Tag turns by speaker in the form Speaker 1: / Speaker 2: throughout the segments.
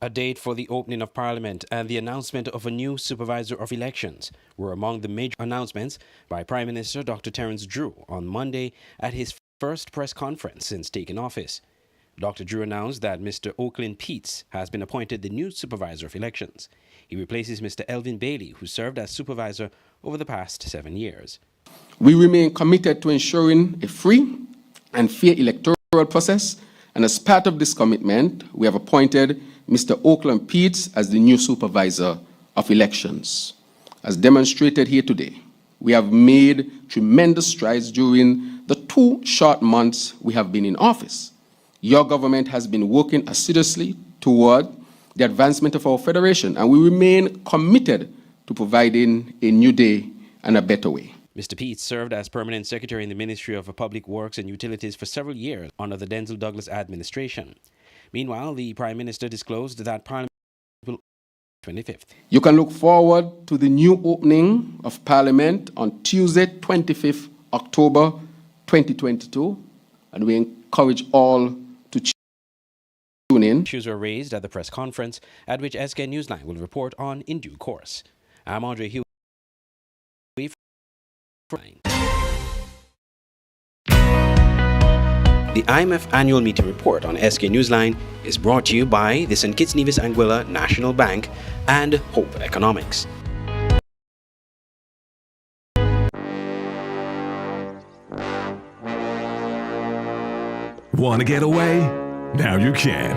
Speaker 1: A date for the opening of Parliament and the announcement of a new supervisor of elections were among the major announcements by Prime Minister Dr. Terence Drew on Monday at his first press conference since taking office. Dr. Drew announced that Mr. Oakland Peets has been appointed the new supervisor of elections. He replaces Mr. Elvin Bailey, who served as supervisor over the past 7 years.
Speaker 2: We remain committed to ensuring a free and fair electoral process, and as part of this commitment, we have appointed Mr. Oakland Peets as the new supervisor of elections. As demonstrated here today, we have made tremendous strides during the 2 short months we have been in office. Your government has been working assiduously toward the advancement of our federation, and we remain committed to providing a new day and a better way.
Speaker 1: Mr. Peets served as permanent secretary in the Ministry of Public Works and Utilities for several years under the Denzel Douglas administration. Meanwhile, the Prime Minister disclosed that Parliament will open on the 25th.
Speaker 2: You can look forward to the new opening of Parliament on Tuesday, 25th October 2022, and we encourage all to tune in.
Speaker 1: Issues were raised at the press conference, at which SK Newsline will report on in due course. I'm Andre Huey. The IMF Annual Meeting Report on SK Newsline is brought to you by the St. Kitts Nevis Anguilla National Bank and Hope Economics.
Speaker 3: Want to get away? Now you can.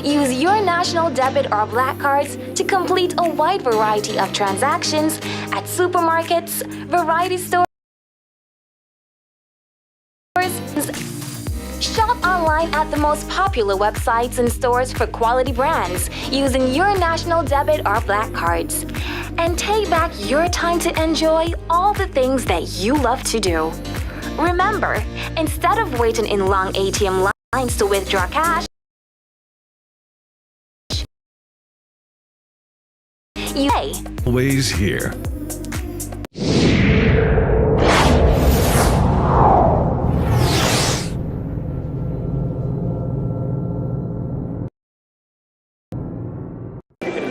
Speaker 4: Use your national debit or black cards to complete a wide variety of transactions at supermarkets, variety stores. Shop online at the most popular websites and stores for quality brands using your national debit or black cards. And take back your time to enjoy all the things that you love to do. Remember, instead of waiting in long ATM lines to withdraw cash, you
Speaker 3: always here.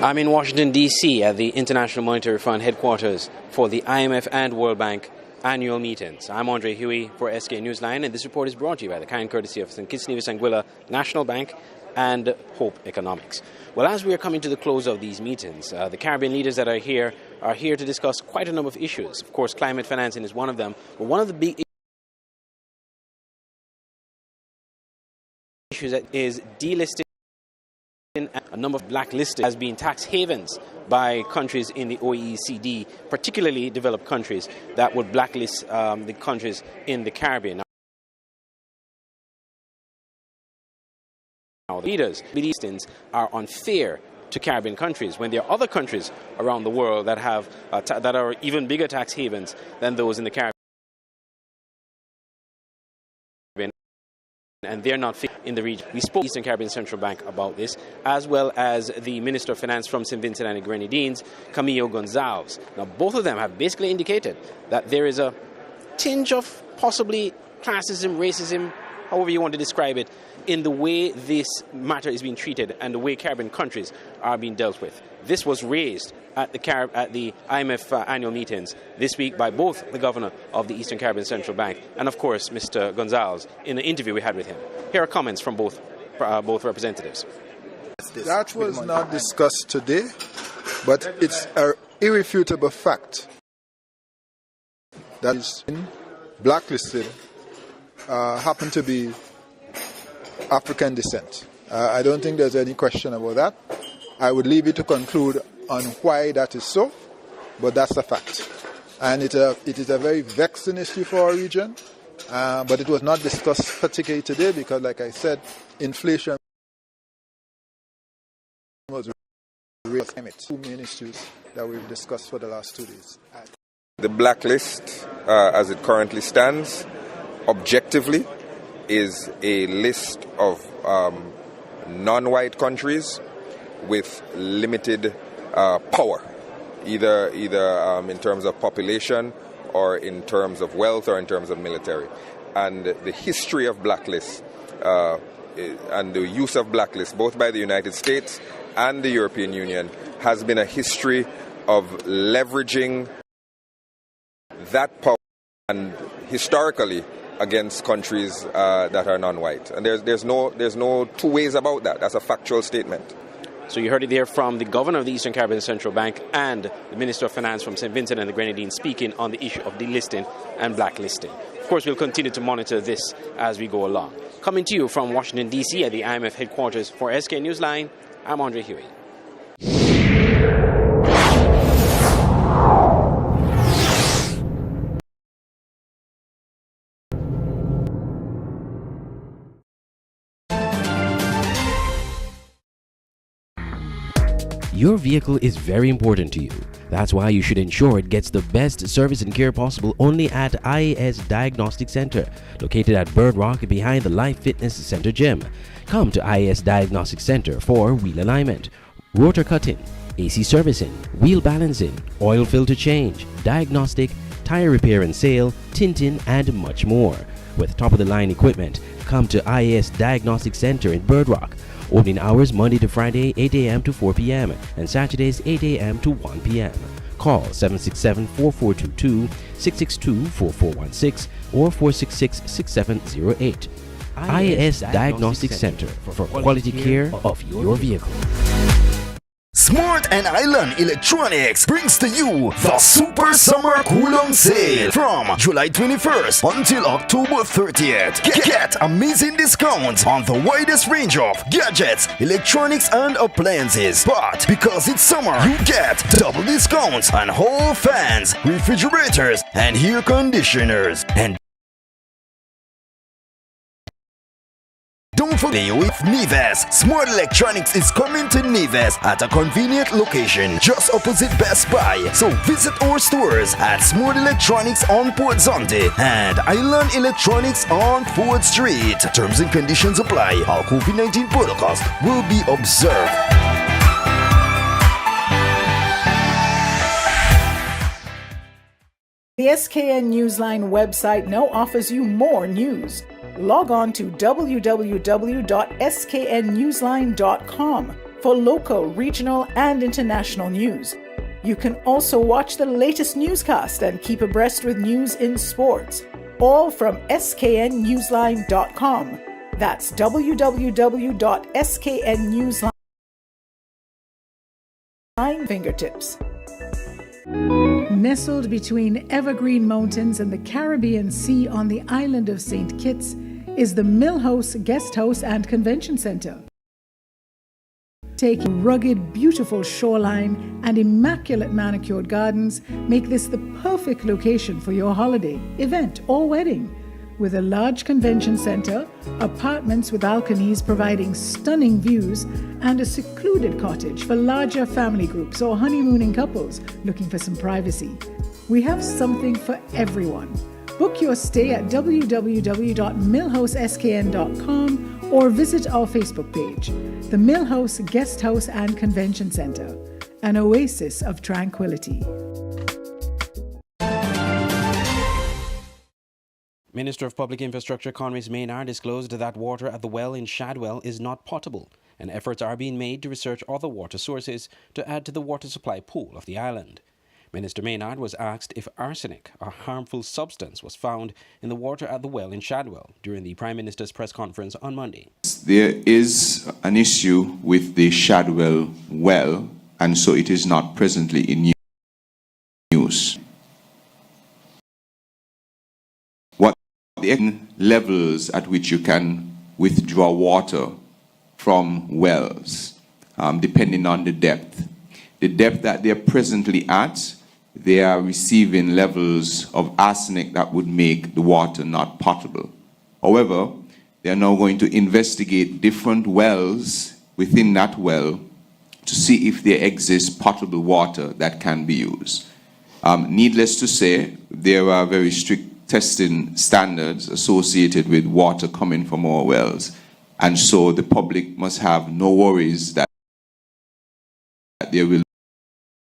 Speaker 1: I'm in Washington, D.C. at the International Monetary Fund headquarters for the IMF and World Bank annual meetings. I'm Andre Huey for SK Newsline, and this report is brought to you by the kind courtesy of St. Kitts Nevis Anguilla National Bank and Hope Economics. Well, as we are coming to the close of these meetings, the Caribbean leaders that are here to discuss quite a number of issues. Of course, climate financing is one of them, but one of the big issues that is delisting a number of blacklisted has been tax havens by countries in the OECD, particularly developed countries that would blacklist the countries in the Caribbean. Now, the leaders believe these are unfair to Caribbean countries when there are other countries around the world that have that are even bigger tax havens than those in the Caribbean. And they're not fit in the region. We spoke to Eastern Caribbean Central Bank about this, as well as the Minister of Finance from St. Vincent and the Grenadines, Camilo Gonzalez. Now, both of them have basically indicated that there is a tinge of possibly classism, racism, however you want to describe it, in the way this matter is being treated and the way Caribbean countries are being dealt with. This was raised at the IMF annual meetings this week by both the governor of the Eastern Caribbean Central Bank and, of course, Mr. Gonzalez in the interview we had with him. Here are comments from both representatives.
Speaker 5: That was not discussed today, but it's an irrefutable fact that is blacklisted happen to be African descent. I don't think there's any question about that. I would leave you to conclude on why that is so, but that's a fact. And it is a very vexing issue for our region, but it was not discussed particularly today because, like I said, inflation was two main issues that we've discussed for the last 2 days.
Speaker 6: The blacklist as it currently stands, objectively, is a list of non-white countries with limited power, either in terms of population or in terms of wealth or in terms of military. And the history of blacklists and the use of blacklists, both by the United States and the European Union, has been a history of leveraging that power and historically against countries that are non-white. And there's no two ways about that. That's a factual statement.
Speaker 1: So you heard it there from the governor of the Eastern Caribbean Central Bank and the Minister of Finance from St. Vincent and the Grenadines speaking on the issue of delisting and blacklisting. Of course, we'll continue to monitor this as we go along. Coming to you from Washington, D.C. at the IMF headquarters for SK Newsline, I'm Andre Huey.
Speaker 7: Your vehicle is very important to you. That's why you should ensure it gets the best service and care possible only at IAS Diagnostic Center, located at Bird Rock behind the Life Fitness Center gym. Come to IAS Diagnostic Center for wheel alignment, rotor cutting, AC servicing, wheel balancing, oil filter change, diagnostic, tire repair and sale, tinting, and much more. With top-of-the-line equipment, come to IAS Diagnostic Center in Bird Rock. Opening hours Monday to Friday, 8 a.m. to 4 p.m. and Saturdays, 8 a.m. to 1 p.m. Call 767-4422, 662-4416, or 466-6708. IAS Diagnostic Center for quality care of your vehicle.
Speaker 8: Smart and Island Electronics brings to you the Super Summer Cool-On Sale from July 21st until October 30th. Get amazing discounts on the widest range of gadgets, electronics, and appliances. But because it's summer, you get double discounts on hall fans, refrigerators, and air conditioners. And don't forget with Neves. Smart Electronics is coming to Neves at a convenient location just opposite Best Buy. So visit our stores at Smart Electronics on Port Zonte and Island Electronics on Ford Street. Terms and conditions apply. All COVID-19 protocols will be observed.
Speaker 9: The SKN Newsline website now offers you more news. Log on to www.sknnewsline.com for local, regional, and international news. You can also watch the latest newscast and keep abreast with news in sports, all from sknnewsline.com. That's www.sknnewsline fingertips. Nestled between evergreen mountains and the Caribbean Sea on the island of St. Kitts is the Millhouse Guest House and Convention Center. Taking rugged, beautiful shoreline and immaculate manicured gardens make this the perfect location for your holiday, event, or wedding. With a large convention center, apartments with balconies providing stunning views, and a secluded cottage for larger family groups or honeymooning couples looking for some privacy. We have something for everyone. Book your stay at www.millhouseskn.com or visit our Facebook page, the Millhouse Guest House and Convention Center, an oasis of tranquility.
Speaker 7: Minister of Public Infrastructure Conway Maynard disclosed that water at the well in Shadwell is not potable, and efforts are being made to research other water sources to add to the water supply pool of the island. Minister Maynard was asked if arsenic, a harmful substance, was found in the water at the well in Shadwell during the Prime Minister's press conference on Monday.
Speaker 10: There is an issue with the Shadwell well, and so it is not presently in use. What the levels at which you can withdraw water from wells, depending on the depth. The depth that they're presently at, they are receiving levels of arsenic that would make the water not potable. However, they are now going to investigate different wells within that well to see if there exists potable water that can be used. Needless to say, there are very strict testing standards associated with water coming from our wells. And so the public must have no worries that there will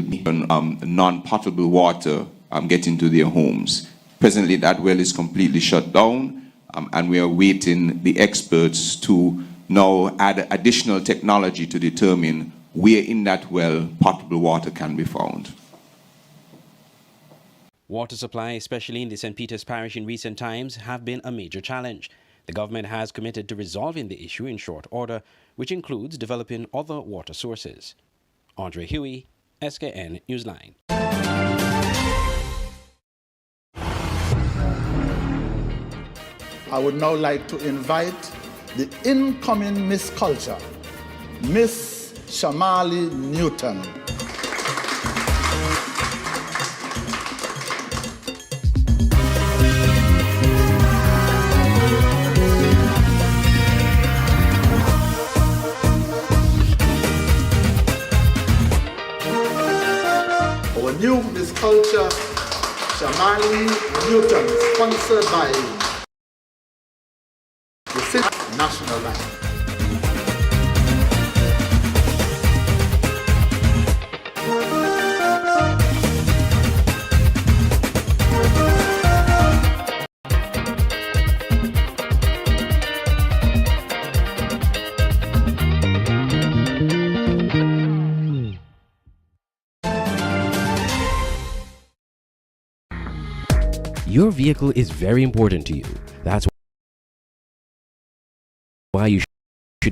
Speaker 10: be non-potable water getting to their homes. Presently, that well is completely shut down, and we are waiting the experts to now add additional technology to determine where in that well potable water can be found.
Speaker 1: Water supply, especially in the St. Peter's Parish in recent times, have been a major challenge. The government has committed to resolving the issue in short order, which includes developing other water sources. Andre Huey, SKN Newsline.
Speaker 11: I would now like to invite the incoming Miss Culture, Miss Shamali Newton. Our new Miss Culture, Shamali Newton, sponsored by the National Bank.
Speaker 7: Your vehicle is very important to you. That's why you should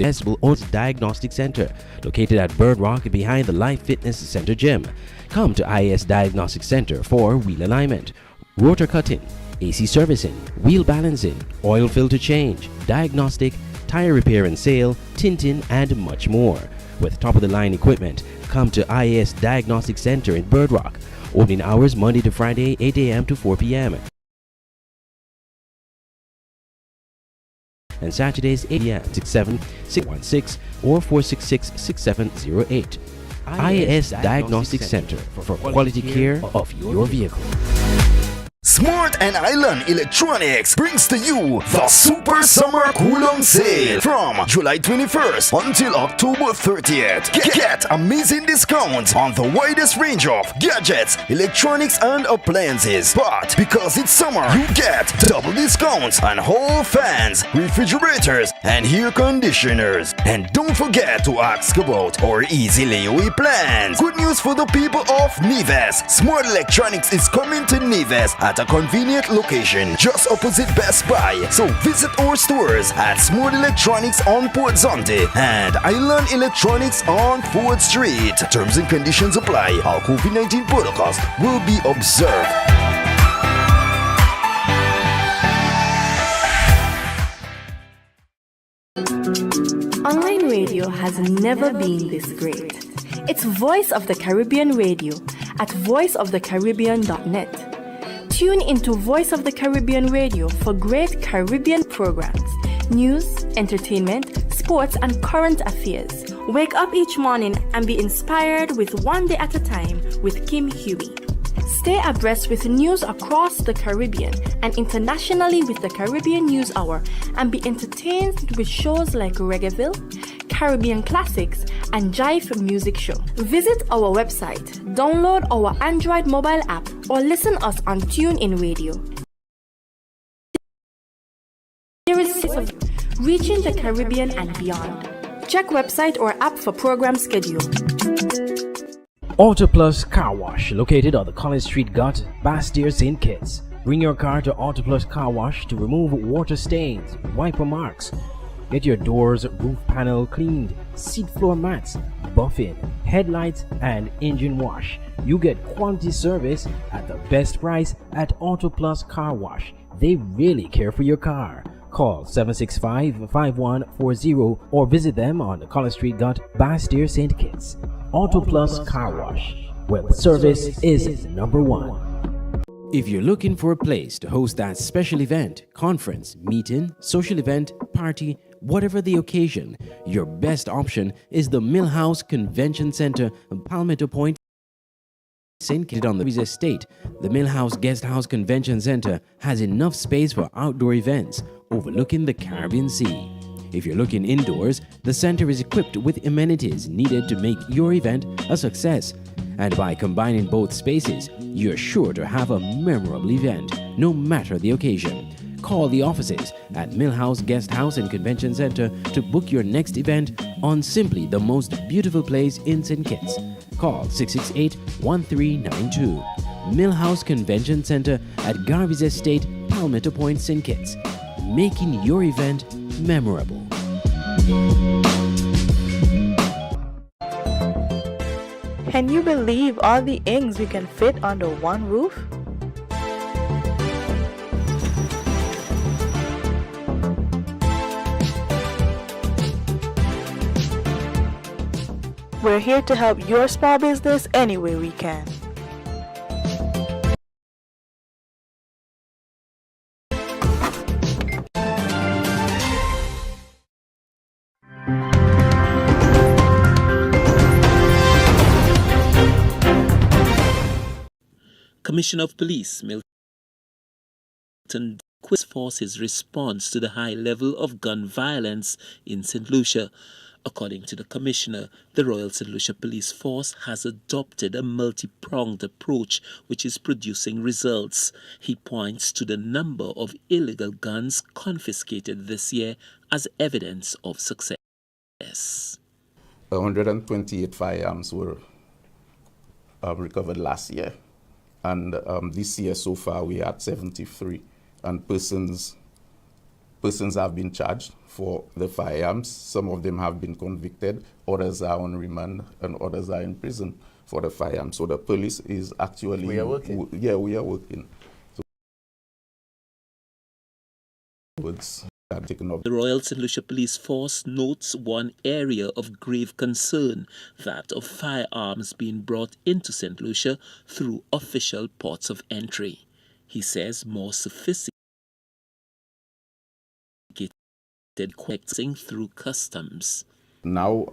Speaker 7: accessible on Diagnostic Center, located at Bird Rock behind the Life Fitness Center gym. Come to IAS Diagnostic Center for wheel alignment, rotor cutting, AC servicing, wheel balancing, oil filter change, diagnostic, tire repair and sale, tinting, and much more. With top-of-the-line equipment, come to IAS Diagnostic Center in Bird Rock. Opening hours Monday to Friday, 8 a.m. to 4 p.m. and Saturdays 8 a.m. 67-616 or 466-6708. IAS Diagnostic Center for quality care of your vehicle.
Speaker 8: Smart and Island Electronics brings to you the Super Summer Cool-On Sale from July 21st until October 30th. Get amazing discounts on the widest range of gadgets, electronics, and appliances. But because it's summer, you get double discounts on hall fans, refrigerators, and air conditioners. And don't forget to ask about our easy layaway plans. Good news for the people of Neves. Smart Electronics is coming to Neves at a convenient location just opposite Best Buy. So visit our stores at Smart Electronics on Port Zonte and Island Electronics on Ford Street. Terms and conditions apply. All COVID-19 protocols will be observed.
Speaker 12: Online radio has never been this great. It's Voice of the Caribbean Radio at voiceofthecaribbean.net. Tune into Voice of the Caribbean Radio for great Caribbean programs, news, entertainment, sports, and current affairs. Wake up each morning and be inspired with One Day at a Time with Kim Huey. Stay abreast with news across the Caribbean and internationally with the Caribbean News Hour, and be entertained with shows like Reggaeville, Caribbean Classics, and Jive Music Show. Visit our website, download our Android mobile app, or listen us on TuneIn Radio. There is reaching the Caribbean and beyond. Check website or app for program schedule.
Speaker 7: Auto Plus Car Wash, located on the College Street Gut, Bastille, St. Kitts. Bring your car to Auto Plus Car Wash to remove water stains, wiper marks. Get your doors, roof panel cleaned, seat floor mats, buffing, headlights, and engine wash. You get quality service at the best price at Auto Plus Car Wash. They really care for your car. Call 765-5140 or visit them on the College Street Gut, Bastille, St. Kitts. Auto Plus Car Wash, where the service is number one. If you're looking for a place to host that special event, conference, meeting, social event, party, whatever the occasion, your best option is the Millhouse Convention Center, Palmetto Point, St. Kitts on the estate, the Millhouse Guest House Convention Center has enough space for outdoor events overlooking the Caribbean Sea. If you're looking indoors, the center is equipped with amenities needed to make your event a success. And by combining both spaces, you're sure to have a memorable event, no matter the occasion. Call the offices at Millhouse Guest House and Convention Center to book your next event on simply the most beautiful place in St. Kitts. Call 668-1392. Millhouse Convention Center at Garvey's Estate, Palmetto Point, St. Kitts. Making your event memorable.
Speaker 13: Can you believe all the ings we can fit under one roof? We're here to help your small business any way we can.
Speaker 14: Commissioner of Police Milton quiz forces response to the high level of gun violence in St. Lucia. According to the Commissioner, the Royal St. Lucia Police Force has adopted a multi-pronged approach which is producing results. He points to the number of illegal guns confiscated this year as evidence of success.
Speaker 15: 128 firearms were recovered last year. And this year so far we had 73. And persons have been charged for the firearms. Some of them have been convicted, others are on remand, and others are in prison for the firearms. So the police is actually...
Speaker 16: We are working.
Speaker 15: Yeah, we are working. So,
Speaker 14: the Royal St. Lucia Police Force notes one area of grave concern, that of firearms being brought into St. Lucia through official ports of entry. He says more sophisticated collecting through customs.
Speaker 15: Now,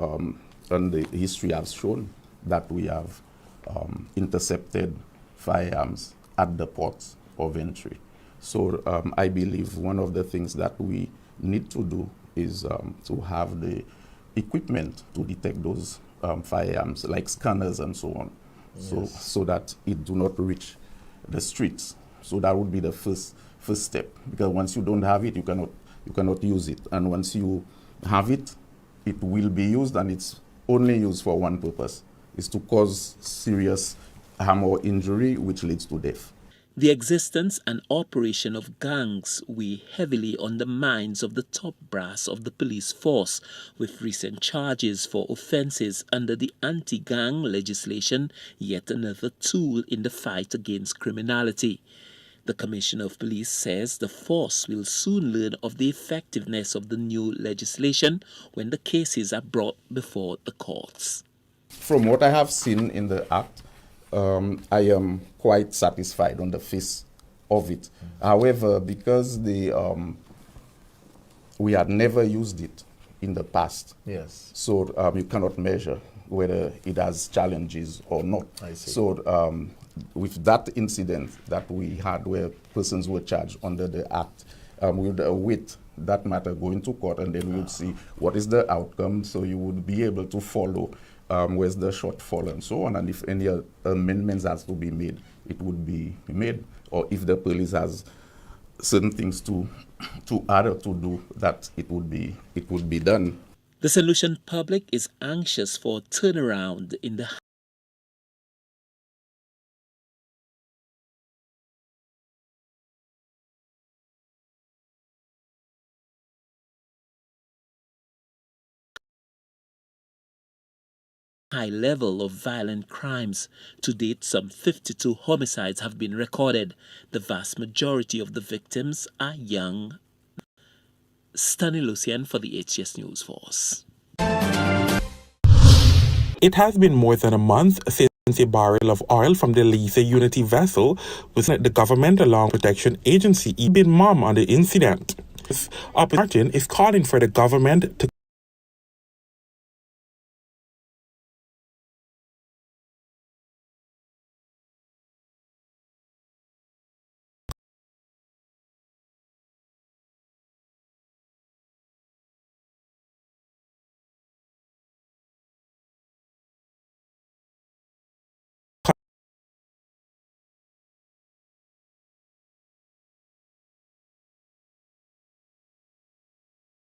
Speaker 15: and the history has shown that we have intercepted firearms at the ports of entry. So I believe one of the things that we need to do is to have the equipment to detect those firearms, like scanners and so on, yes. so that it do not reach the streets. So that would be the first step, because once you don't have it, you cannot use it, and once you have it, it will be used, and it's only used for one purpose: is to cause serious harm or injury, which leads to death.
Speaker 14: The existence and operation of gangs weigh heavily on the minds of the top brass of the police force, with recent charges for offences under the anti-gang legislation yet another tool in the fight against criminality. The Commissioner of Police says the force will soon learn of the effectiveness of the new legislation when the cases are brought before the courts.
Speaker 15: From what I have seen in the Act, I am quite satisfied on the face of it. However, because we had never used it in the past,
Speaker 16: yes.
Speaker 15: So you cannot measure whether it has challenges or not.
Speaker 16: I see.
Speaker 15: So with that incident that we had where persons were charged under the Act, we would await that matter going to court, and then we would see what is the outcome, so you would be able to follow where's the shortfall and so on, and if any amendments has to be made, it would be made, or if the police has certain things to add or to do, that it would be done.
Speaker 14: The St. Lucian public is anxious for a turnaround in the high level of violent crimes. To date, some 52 homicides have been recorded. The vast majority of the victims are young. Stanley Lucian for the HCS News Force.
Speaker 17: It has been more than a month since a barrel of oil from the Lisa Unity vessel was at the government along protection agency been mum on the incident. Martin is calling for the government to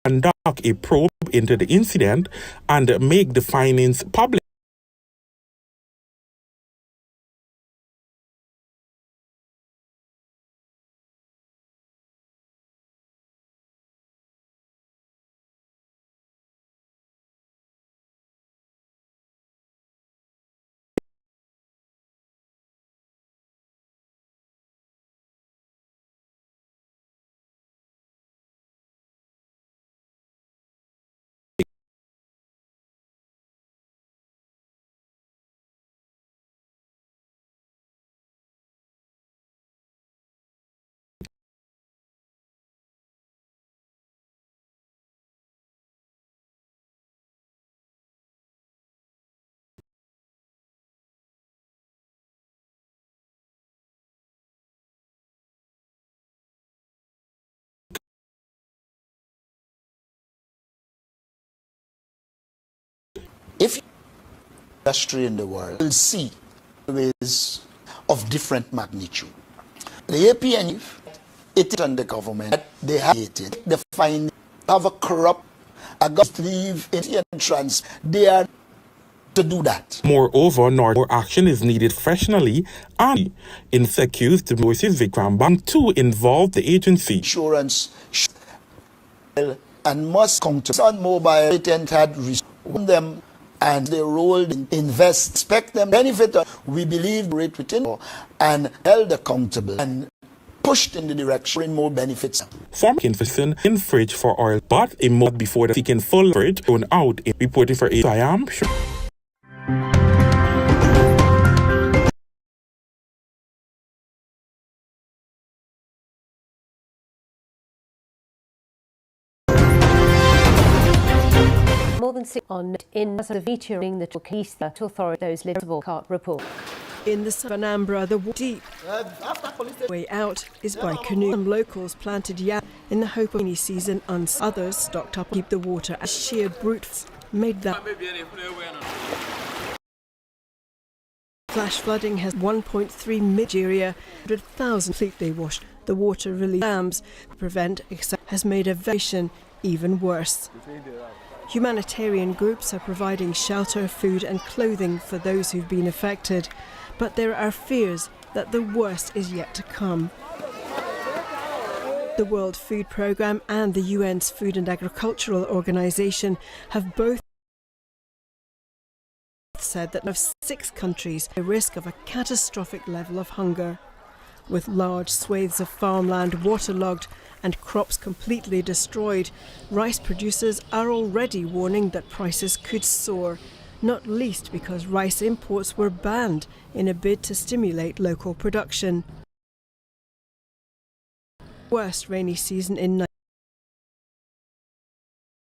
Speaker 17: conduct a probe into the incident and make the findings public.
Speaker 16: If industry in the world will see ways of different magnitude. The APN, it is on the government. They have it. They find have a corrupt, a ghost leave in entrance. They are to do that.
Speaker 17: Moreover, more action is needed professionally and in accused the voices Vikram Bang to involve the agency.
Speaker 16: Insurance and must come to Sun Mobile patent had restored them and they rolled invest, expect them benefit. We believe it within and held accountable and pushed in the direction in more benefits.
Speaker 17: Former Kinferson in fridge for oil, but a month before the seeking full fridge thrown out in reporting for a Siam.
Speaker 18: More than 6 on in featuring the Chokista to authority those little cart report.
Speaker 19: In the Vanambra, the deep way out is by canoe. Some locals planted yam in the hope of rainy season, and others stocked up to keep the water as sheer brute made that. Flash flooding has 1.3 Nigeria, 100,000 completely washed. The water relief dams to prevent has made evacuation even worse. Humanitarian groups are providing shelter, food and clothing for those who've been affected, but there are fears that the worst is yet to come. The World Food Programme and the UN's Food and Agricultural Organization have both said that of 6 countries at risk of a catastrophic level of hunger. With large swathes of farmland waterlogged and crops completely destroyed, rice producers are already warning that prices could soar, not least because rice imports were banned in a bid to stimulate local production. Worst rainy season in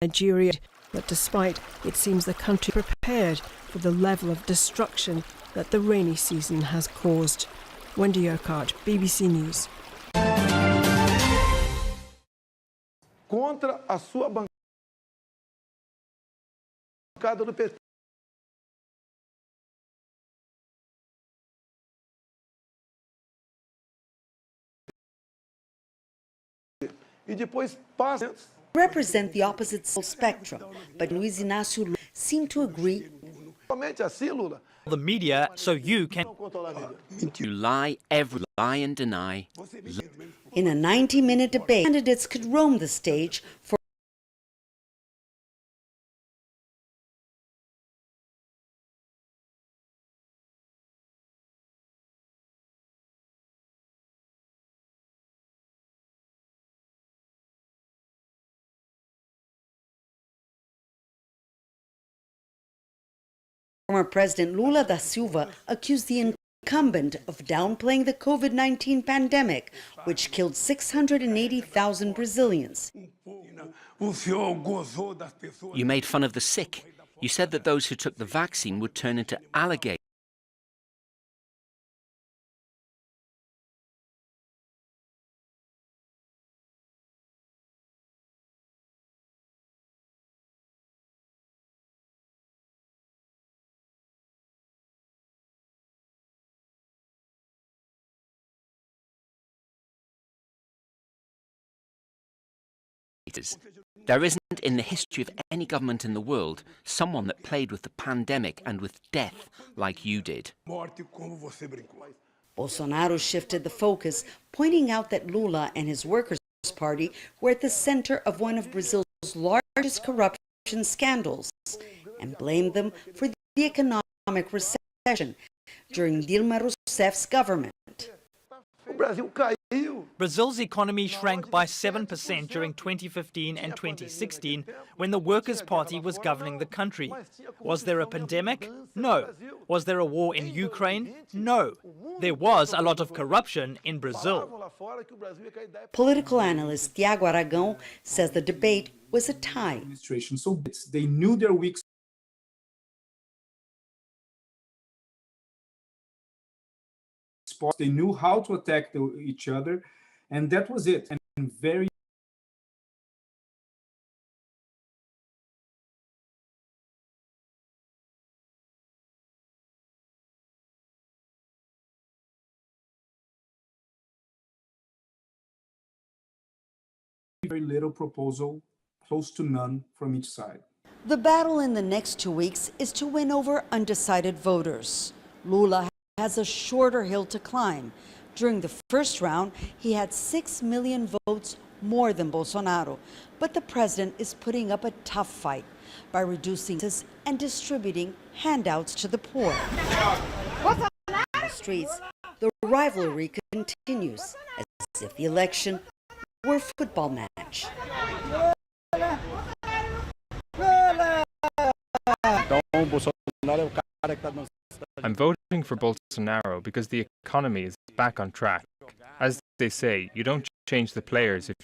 Speaker 19: Nigeria, but despite it seems the country prepared for the level of destruction that the rainy season has caused. Wendy Urquhart, BBC News.
Speaker 20: Contra a sua bancada do PT. E depois passa.
Speaker 21: Represent the opposite spectrum, but Luiz Inácio seemed to agree.
Speaker 22: The media, so you can lie, lie and deny.
Speaker 21: In a 90-minute debate, candidates could roam the stage for former President Lula da Silva accused the incumbent of downplaying the COVID-19 pandemic, which killed 680,000 Brazilians.
Speaker 22: You made fun of the sick. You said that those who took the vaccine would turn into alligators. There isn't in the history of any government in the world someone that played with the pandemic and with death like you did.
Speaker 21: Bolsonaro shifted the focus, pointing out that Lula and his Workers' Party were at the center of one of Brazil's largest corruption scandals and blamed them for the economic recession during Dilma Rousseff's government.
Speaker 2: Brazil's economy shrank by 7% during 2015 and 2016 when the Workers' Party was governing the country. Was there a pandemic? No. Was there a war in Ukraine? No. There was a lot of corruption in Brazil.
Speaker 21: Political analyst Tiago Aragão says the debate was a tie.
Speaker 4: So they knew their weak spots, they knew how to attack each other, and that was it. And very little proposal, close to none from each side.
Speaker 21: The battle in the next 2 weeks is to win over undecided voters. Lula has a shorter hill to climb. During the first round, he had 6 million votes more than Bolsonaro. But the president is putting up a tough fight by reducing taxes and distributing handouts to the poor. On the streets, the rivalry continues as if the election were a football match.
Speaker 23: I'm voting for Bolsonaro because the economy is back on track. As they say, you don't change the players if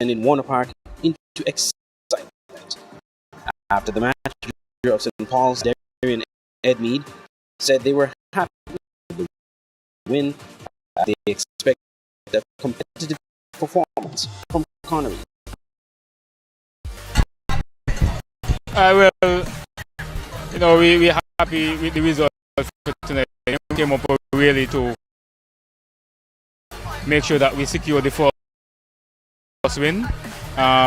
Speaker 1: sending Warner Park into excitement. After the match, the manager of St. Paul's, Darian Edmead, said they were happy with the win. They expect a competitive performance from Connery.
Speaker 24: Well, we're happy with the result for tonight. We came up really to make sure that we secure the first win.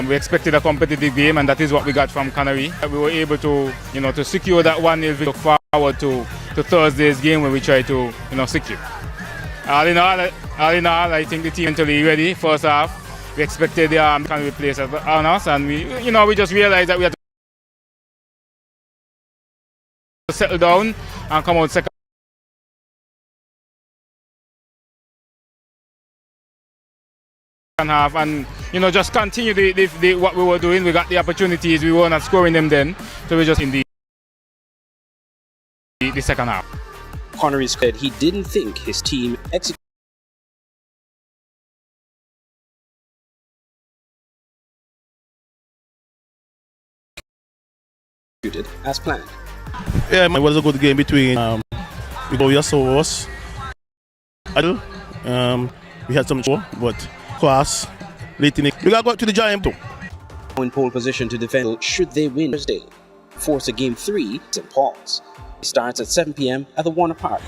Speaker 24: We expected a competitive game, and that is what we got from Connery. We were able to, to secure that 1-0. We look forward to Thursday's game when we try to, secure. All in all, I think the team mentally ready. First half, we expected the Connery players on us, and we just realized that we had to settle down and come out second half and just continue the what we were doing. We got the opportunities, we were not scoring them then, so we just in the second half.
Speaker 1: Connery said he didn't think his team executed as planned.
Speaker 25: Yeah, it was a good game between we saw us. We had some but class late in it. We got to go to the Giant too.
Speaker 1: In pole position to defend should they win Thursday. Force a game 3 St. Paul's. It starts at 7 p.m. at the Warner Park.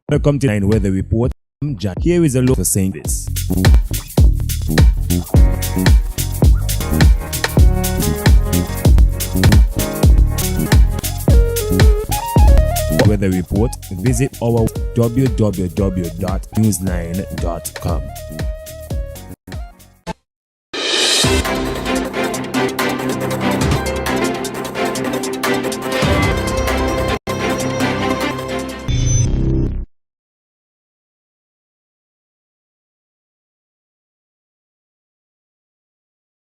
Speaker 26: Welcome to 9 Weather Report. I'm Jack. Here is a look for saying this. Weather weather report, visit our www.newsline.com.